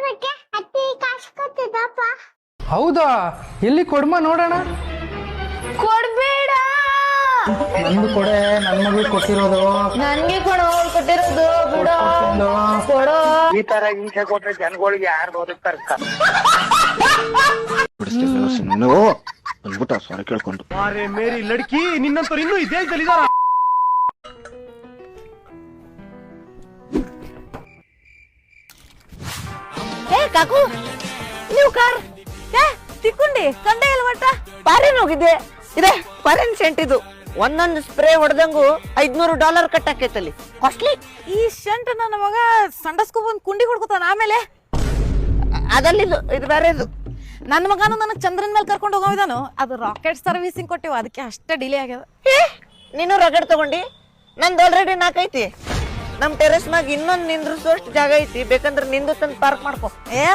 ಬಗ್ಗೆ ಅತ್ತೆ ಕಾಸು ಕೊಟ್ಟಿದ್ದಪ್ಪ. ಹೌದಾ? ಎಲ್ಲಿ ಕೊಡ್ಮ ನೋಡೋಣ. ಕೊಡ್ಬೇಡ. ನಂದು ಕೊಡೆ, ನನ್ನ ಮಗಳಿಗೆ ಕೊಟ್ಟಿರೋದು. ನನ್ಗೆ ಕೊಡೋ, ಕೊಟ್ಟಿರೋದು ಬಿಡೋ. ಕೊಡೋ. ಈ ತರ ಹಿಂಸೆ ಕೊಟ್ರೆ ಜನಗಳಿಗೆ ಯಾರು ಬದುಕ್ತಾರ? ಬಂದ್ಬಿಟ್ಟ ಸ್ವರ ಕೇಳ್ಕೊಂಡು. ಅರೆ ಮೇರಿ ಲಡ್ಕಿ, ನಿನ್ನಂತವ್ರು ಇನ್ನೂ ಈ ದೇಶದಲ್ಲಿ ಇದಾರ? ಏ ಕಾಕು, ನೀವು ಕಾರ್ ತಿಕ್ಕೊಂಡಿ ಕಂಡೆ ಇಲ್ಲ ಮಟ್ಟ. ಫಾರಿನ್ ಹೋಗಿದ್ದೆ. ಇದೆ ಫಾರಿನ್ ಸೆಂಟ್ ಇದು. ಒಂದೊಂದು ಸ್ಪ್ರೇ ಹೊಡೆದಂಗು $500 ಕಟ್ಟಾಕೈತಲ್ಲಿ. ಕಾಸ್ಟ್ಲಿ. ಈ ಶಂಟ್ ನನ್ನ ಮಗ ಸಂಡಸ್ಕೊ ಬಂದ್ ಕುಂಡಿ ಹೊಡ್ಕೊತಾನ. ಆಮೇಲೆ ಅದಲ್ಲಿದು ಇದು ಬೇರೆ ಇದು. ನನ್ನ ಮಗನು ನನಗೆ ಚಂದ್ರನ್ ಮೇಲೆ ಕರ್ಕೊಂಡು ಹೋಗೋದಾನು. ಅದು ರಾಕೆಟ್ ಸರ್ವಿಸಿಂಗ್ ಕೊಟ್ಟಿವ, ಅದಕ್ಕೆ ಅಷ್ಟೇ ಡಿಲೇ ಆಗ್ಯದ. ನೀನು ರಗಡ್ ತಗೊಂಡಿ. ನಂದು ಆಲ್ರೆಡಿ 4 ಐತಿ. ನಮ್ ಟೆರೆಸ್ ಮ್ಯಾಗ ಇನ್ನೊಂದು ನಿಂದ್ರಿಸೋಷ್ಟು ಜಾಗ ಐತಿ. ಬೇಕಂದ್ರೆ ನಿಂದು ತಂದು ಪಾರ್ಕ್ ಮಾಡ್ಕೊ.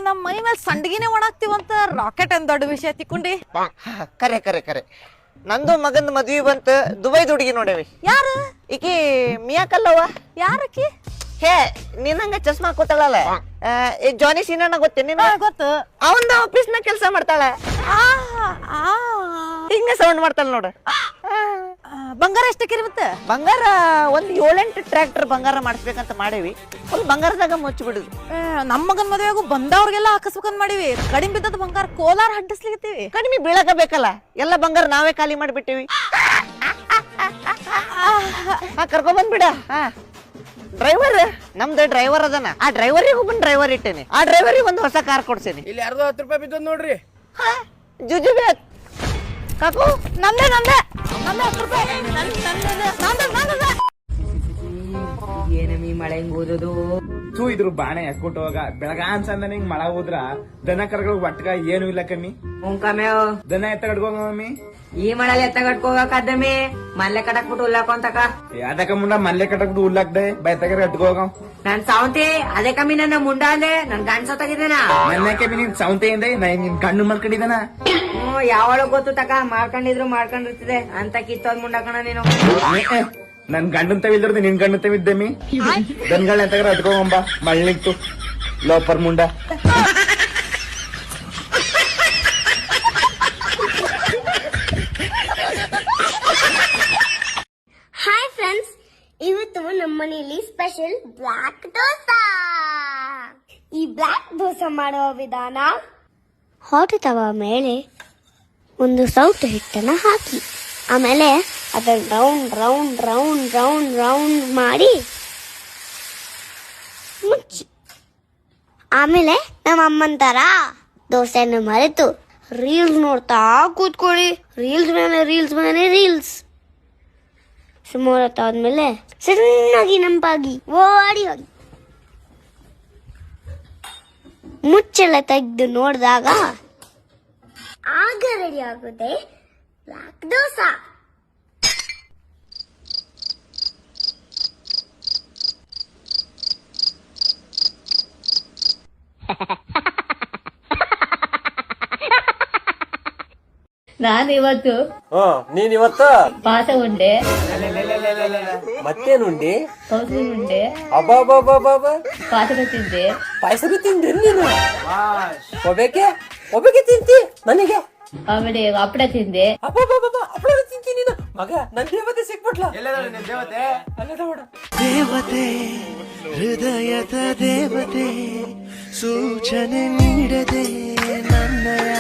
ನಮ್ಮ ಮೈ ಮೇಲೆ ಸಂಡಗಿನೇ ಒಣಾಗ್ತಿವಂತ. ರಾಕೆಟ್ ಏನ್ ದೊಡ್ಡ ವಿಷಯ ತಿಕ್ಕೊಂಡಿ. ಕರೆ ಕರೆ ಕರೆ. ನಂದು ಮಗಂದು ಮದ್ವಿ ಬಂತ. ದುಬೈ ಹುಡುಗಿ ನೋಡೇವಿ. ಯಾರು ಈಕಿ ಮಿಯಾಕಲ್ಲವ. ಯಾರಕ್ಕಿ? ಹೇ, ನಿನ್ನಂಗ ಚಸ್ಮಾ ಹಾಕೋತಾಳಲ್ಲ, ಜಾನಿ ಸೀನಣ್ಣ ಗೊತ್ತೇನ? ಗೊತ್ತು. ಅವಂದ ಆಫೀಸ್ ನಾಗ ಕೆಲಸ ಮಾಡ್ತಾಳ. ಹಿಂಗ ಸೌಂಡ್ ಮಾಡ್ತಾಳ ನೋಡು. ಬಂಗಾರ ಎಷ್ಟಕ್ಕಿರಿ ಮತ್ತೆ? ಬಂಗಾರ ಒಂದ್ 7-8 ಟ್ರ್ಯಾಕ್ಟರ್ ಬಂಗಾರ ಮಾಡಿಸ್ಬೇಕಂತ ಮಾಡೇವಿ. ಫುಲ್ ಬಂಗಾರದಾಗ ಮುಚ್ಚಿ ಬಿಡುದು. ನಮ್ಮ ಮಗನ್ ಮದುವೆಗೂ ಬಂದವ್ರಿಗೆಲ್ಲ ಹಾಕಿಸ್ಬೇಕಂತ ಮಾಡಿವಿ. ಕಡಿಮೆ ಬಿದ್ದದ ಬಂಗಾರ ಕೋಲಾರ ಹಡ್ಡಿಸ್ಲಿಕತ್ತೀವಿ. ಕಡಿಮೆ ಬೀಳಕ ಬೇಕಲ್ಲ, ಎಲ್ಲ ಬಂಗಾರ ನಾವೇ ಖಾಲಿ ಮಾಡಿಬಿಟ್ಟಿವಿ. ಕರ್ಕೊಂಡ್ ಬಂದ್ಬಿಡ. ಡ್ರೈವರ್ ನಮ್ದು ಡ್ರೈವರ್ ಅದನ. ಆ ಡ್ರೈವರಿಗೆ ಒಬ್ಬನ್ ಡ್ರೈವರ್ ಇಟ್ಟೇನಿ. ಆ ಡ್ರೈವರಿಗೆ ಒಂದು ಹೊಸ ಕಾರ್ ಕೊಡ್ಸೇನಿ. ಇಲ್ಲಿ ಯಾರ್ದೋ 10 ರೂಪಾಯಿ ಬಿದ್ದದ್ ನೋಡ್ರಿ. ಜುಜುಬಿ ಕಾಕು, ನಂದೆ ನಂದೆ ನಂದೆ 10 ರೂಪಾಯಿ. ನಂದೆ ಏನಮ್ಮಿ ಮಳೆ ಹಿಂಗ್ ಓದೋದು? ಇದ್ರ ಬಾಣೆ ಹಾಕೊಟ್ಟು ಹೋಗ ಬೆಳಗ ಅನ್ಸಂದ ಹಿಂಗ್ ಮಳ ಹೋದ್ರ ದನ ಕರ್ಗಳು ಒಟ್ಟಗ ಏನು ಇಲ್ಲ ಕಮ್ಮಿ. ಉಂಕಮ್ಯಾವ್ ದನ ಎತ್ತ ಕಟ್ಕೋಗ ಮಮ್ಮಿ. ಈ ಮಳಲ್ಲಿ ಎತ್ತಗಟ್ಕೋಗಕ್ಕದ್ದಮ್ಮಿ ಮಲ್ಲೆ ಕಟಕ್ಬಿಟ್ಟು ಉಲ್ಲಾಕೊಂತಕ. ಅದಕ್ಕ ಮುಂಡ ಮಲ್ಲೆ ಕಟ್ಟಕ್ಬಿಟ್ಟು ಉಲ್ಲಾಕ್ದೆ ಬೈತಾಗ ಕಟ್ಕೋಗ. ನಾನ್ ಸಾವಂತಿ ಅದೇ ಕಮ್ಮಿ ನನ್ನ ಮುಂಡ ಅಂದೆ. ನನ್ ಗಂಡ ಸತ್ತಾಗಿದ್ದೇನ. ಮಲ್ಲೆ ಕಮ್ಮಿ ನಿನ್ ಸೌಂತೆಯಿಂದ ನಿನ್ ಕಣ್ಣು ಮಲ್ಕೊಂಡಿದ್ದಾನ. ಯಾವಳ ಗೊತ್ತು ತಕ. ಮಾಡ್ಕೊಂಡಿದ್ರು ಮಾಡ್ಕೊಂಡಿರ್ತದೆ ಅಂತ ಕಿತ್ತೋದ್ ಮುಂಡ ಕಣ ನೀನು. ನನ್ ಗಂಡನ್ ತವಿಲ್ದ್ರದ್ದು ನಿನ್ ಗಂಡನ್ ತವಿದ್ದಮ್ಮಿ. ದನ್ಗಳ ಎಂತಾಗ ಅಟ್ಕೋಗಂಬ ಮಳ್ಳಿತ್ತು ಲೋಪರ್ ಮುಂಡ. ಹಾಯ್ ಫ್ರೆಂಡ್ಸ್, ಇವತ್ತು ನಮ್ಮ ಮನೆಯಲ್ಲಿ ಸ್ಪೆಷಲ್ ಬ್ಲಾಕ್ ದೋಸಾ. ಈ ಬ್ಲಾಕ್ ದೋಸಾ ಮಾಡುವ ವಿಧಾನ: ಹಾಟ್ ತವ ಮೇಲೆ ಒಂದು ಸೌಟು ಹಿಟ್ಟನ್ನ ಹಾಕಿ, ಆಮೇಲೆ ಅದನ್ನ round round round round round ಮಾಡಿ ಮುಚ್ಚಿ, ಆಮೇಲೆ ನಮ್ಮ ಅಮ್ಮನ ತರ ದೋಸೆಯನ್ನು ಮರೆತು ರೀಲ್ಸ್ ನೋಡ್ತಾ ಕೂತ್ಕೊಳ್ಳಿ. ರೀಲ್ಸ್ ಮೇಲೆ ರೀಲ್ಸ್ ಮೇಲೆ ರೀಲ್ಸ್. ಸುಮಾರು ಹೊತ್ತಾದ್ಮೇಲೆ ಸಣ್ಣಾಗಿ ನಂಪಾಗಿ ಓಡಿ ಹೋಗಿ ಮುಚ್ಚೆಲ್ಲ ತೆಗೆದು ನೋಡಿದಾಗ ಆಗ ರೆಡಿ ಆಗುತ್ತೆ ಬ್ಲಾಕ್ ದೋಸಾ. ನಾನಿವತ್ತು ನೀನ್ ಇವತ್ತ ಪಾಸ ಉಂಡೆ, ಮತ್ತೇನುಂಡಿ? ಕೌಸರಿ ಉಂಡೆ, ಅಬ್ಬಾಬಾಬಾಬಾ ಪಾಯಸ ತಿಂದೆ. ಪಾಯಸ ತಿಂದೆ ನೀನು? ಒಬ್ಬಕ್ಕೆ ಒಬ್ಬಕ್ಕೆ ತಿಂತಿ ನನಗೆ. ಆಮೇಲೆ ಹಪ್ಪಳ ತಿಂದೆ. ಅಬ್ಬಾಬಾಬಾ ಹಪ್ಪಳ ತಿಂತಿ ನೀನು? ಮಗ ನನ್ ದೇವತೆ ಸಿಕ್ಬಿಟ್ಲ. ದೇವತೆ ದೇವತೆ, ಹೃದಯದ ದೇವತೆ, ಸೂಚನೆ ನೀಡದೆ ನನ್ನಯ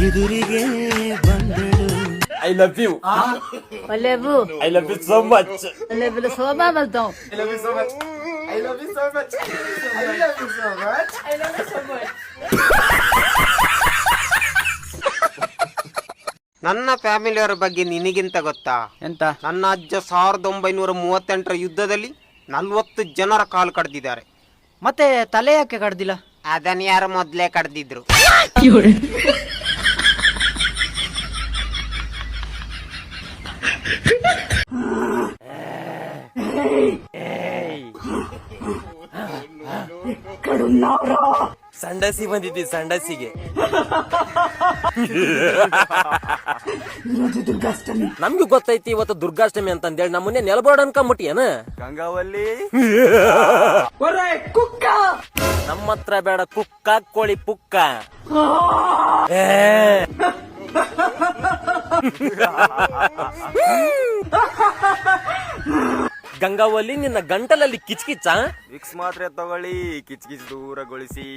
ಎದುರಿಗೆ ಬಂದಳು. I love you. ಒಳ್ಳೆವು I love you so much. ಒಳ್ಳೆ ಶೋಭಾ ಬರ್ತಾವ್. I love you so much. I love you so much. I love you so much. I love you so much. ನನ್ನ ಫ್ಯಾಮಿಲಿಯವರ ಬಗ್ಗೆ ನಿನಗಿಂತ ಗೊತ್ತಾ? ಎಂತ? ನನ್ನ ಅಜ್ಜ 1938ರ ಯುದ್ಧದಲ್ಲಿ 40 ಜನರ ಕಾಲು ಕಡ್ದಿದ್ದಾರೆ. ಮತ್ತೆ ತಲೆ ಯಾಕೆ ಕಡ್ದಿಲ್ಲ? ಅದನ್ನ ಯಾರು ಮೊದ್ಲೇ ಕಡ್ದಿದ್ರು. ಸಂಡಸಿ ಬಂದಿದ್ದಿ ಸಂಡಸಿಗೆ. ನಮ್ಗೂ ಗೊತ್ತೈತಿ ಇವತ್ತು ದುರ್ಗಾಷ್ಟಮಿ ಅಂತಂದೇಳಿ ನಮ್ಮನ್ನೇ ನೆಲಬೋರ್ಡ್ ಅನ್ಕೊಂಬಿಟ್ಟಿಯೇನ? ಗಂಗಾವಲ್ಲಿ ಕುಕ್ಕ ನಮ್ಮ ಹತ್ರ ಬೇಡ ಕುಕ್ಕ ಕೋಳಿ ಪುಕ್ಕ. ಗಂಗಾವಲ್ಲಿ ನಿನ್ನ ಗಂಟಲಲ್ಲಿ ಕಿಚ್ಕಿಚ್ಚ. ವಿಕ್ಸ್ ಮಾತ್ರೆ ತಗೊಳ್ಳಿ, ಕಿಚ್ಕಿಚ್ ದೂರಗೊಳಿಸಿ.